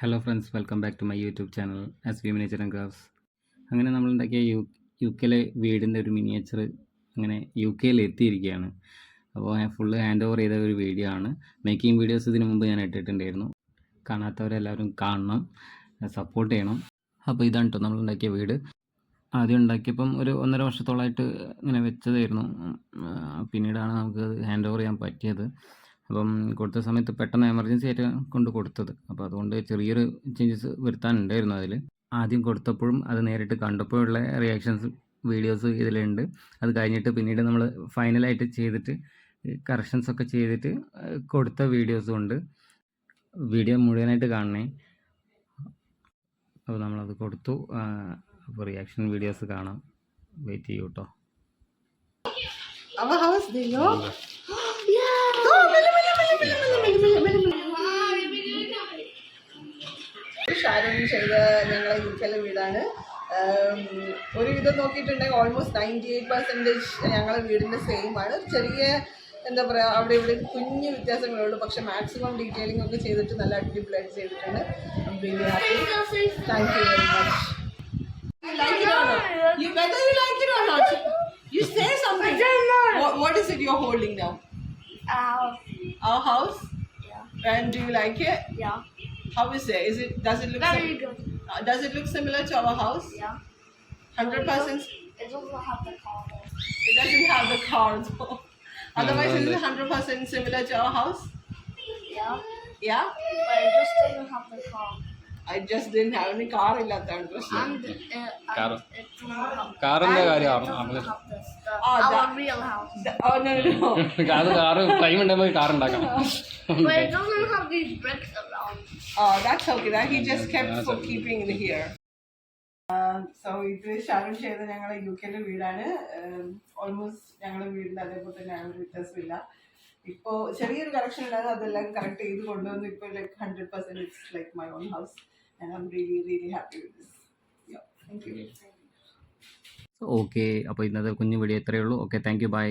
Hello friends, welcome back to my YouTube channel S V miniature and crafts. അങ്ങനെ നമ്മളുണ്ടാക്കിയ U കെയിലെ വീടിൻ്റെ ഒരു മിനിയേച്ചർ അങ്ങനെ യു കെയിൽ എത്തിയിരിക്കുകയാണ്. അപ്പോൾ ഞാൻ ഫുള്ള് ഹാൻഡ് ഓവർ ചെയ്ത ഒരു വീഡിയോ ആണ്. മേക്കിംഗ് വീഡിയോസ് ഇതിനു മുമ്പ് ഞാൻ ഇട്ടിട്ടുണ്ടായിരുന്നു. കാണാത്തവരെല്ലാവരും കാണണം, സപ്പോർട്ട് ചെയ്യണം. അപ്പോൾ ഇതാണ് കേട്ടോ നമ്മളുണ്ടാക്കിയ വീട്. ആദ്യം ഉണ്ടാക്കിയപ്പം ഒരു 1.5 വർഷത്തോളമായിട്ട് ഇങ്ങനെ വെച്ചതായിരുന്നു. പിന്നീടാണ് നമുക്ക് ഹാൻഡ് ഓവർ ചെയ്യാൻ പറ്റിയത്. അപ്പം കൊടുത്ത സമയത്ത് പെട്ടെന്ന് എമർജൻസി ആയിട്ട് കൊണ്ട് കൊടുത്തത്. അപ്പോൾ അതുകൊണ്ട് ചെറിയൊരു ചേഞ്ചസ് വരുത്താനുണ്ടായിരുന്നു അതിൽ. ആദ്യം കൊടുത്തപ്പോഴും അത് നേരിട്ട് കണ്ടപ്പോഴുള്ള റിയാക്ഷൻസ് വീഡിയോസ് ഇതിലുണ്ട്. അത് കഴിഞ്ഞിട്ട് പിന്നീട് നമ്മൾ ഫൈനലായിട്ട് ചെയ്തിട്ട് കറക്ഷൻസൊക്കെ ചെയ്തിട്ട് കൊടുത്ത വീഡിയോസും ഉണ്ട്. വീഡിയോ മുഴുവനായിട്ട് കാണണേ. അപ്പോൾ നമ്മളത് കൊടുത്തു. അപ്പോൾ റിയാക്ഷൻ വീഡിയോസ് കാണാം. വെയിറ്റ് ചെയ്യൂ കേട്ടോ. Our house, do you know? Sharon ചെയ്ത ഞങ്ങളെ യു കെയിലെ വീടാണ്. ഒരുവിധം നോക്കിയിട്ടുണ്ടെങ്കിൽ ഓൾമോസ്റ്റ് 98% ഞങ്ങളെ വീടിൻ്റെ സെയിം ആണ്. ചെറിയ എന്താ പറയുക, അവിടെ ഇവിടെ കുഞ്ഞു വ്യത്യാസങ്ങളേ ഉള്ളൂ. പക്ഷെ മാക്സിമം ഡീറ്റെയിലിംഗ് ഒക്കെ ചെയ്തിട്ട് നല്ല അടിപൊളിയായിട്ട് ചെയ്തിട്ടുണ്ട്. Really happy. Thank you very much. You whether you like it or not, you say something. What is it you're holding now? Our house. Yeah. And do you like it? Yeah. How is it? Does it look Very good. Does it look similar to our house? Yeah. 100%. It doesn't have the color. It doesn't have the car though. Otherwise, is it 100% similar to our house? Yeah. Yeah. But it just doesn't have the car. I just didn't have any car in that And it doesn't have. കാറിൻ്റെ And it doesn't have this. Our real house. Oh no. അത് car time ഉണ്ടെങ്കിൽ car ഉണ്ടാക്കാം. But it doesn't have these bricks around. Oh, that's okay. That he just kept for keeping it here. So ഇത് ഷാരൂൺ ചെയ്ത ഞങ്ങളെ U കെയിലെ വീടാണ്. Almost ഞങ്ങളുടെ വീടിൻ്റെ അതേപോലെ തന്നെ ഒരു വ്യത്യാസമില്ല. ഇപ്പോൾ ചെറിയൊരു കറക്ഷൻ ഉണ്ടായിരുന്നു, അതെല്ലാം കറക്റ്റ് ചെയ്ത് കൊണ്ടുവന്ന് ഇപ്പോൾ like 100% it's like my own house. And I'm really happy with this. Thank you. Okay, അപ്പോൾ ഇന്നത്തെ കുഞ്ഞു വീഡിയോ ഇത്രയേ ഉള്ളൂ. Okay, thank you, by.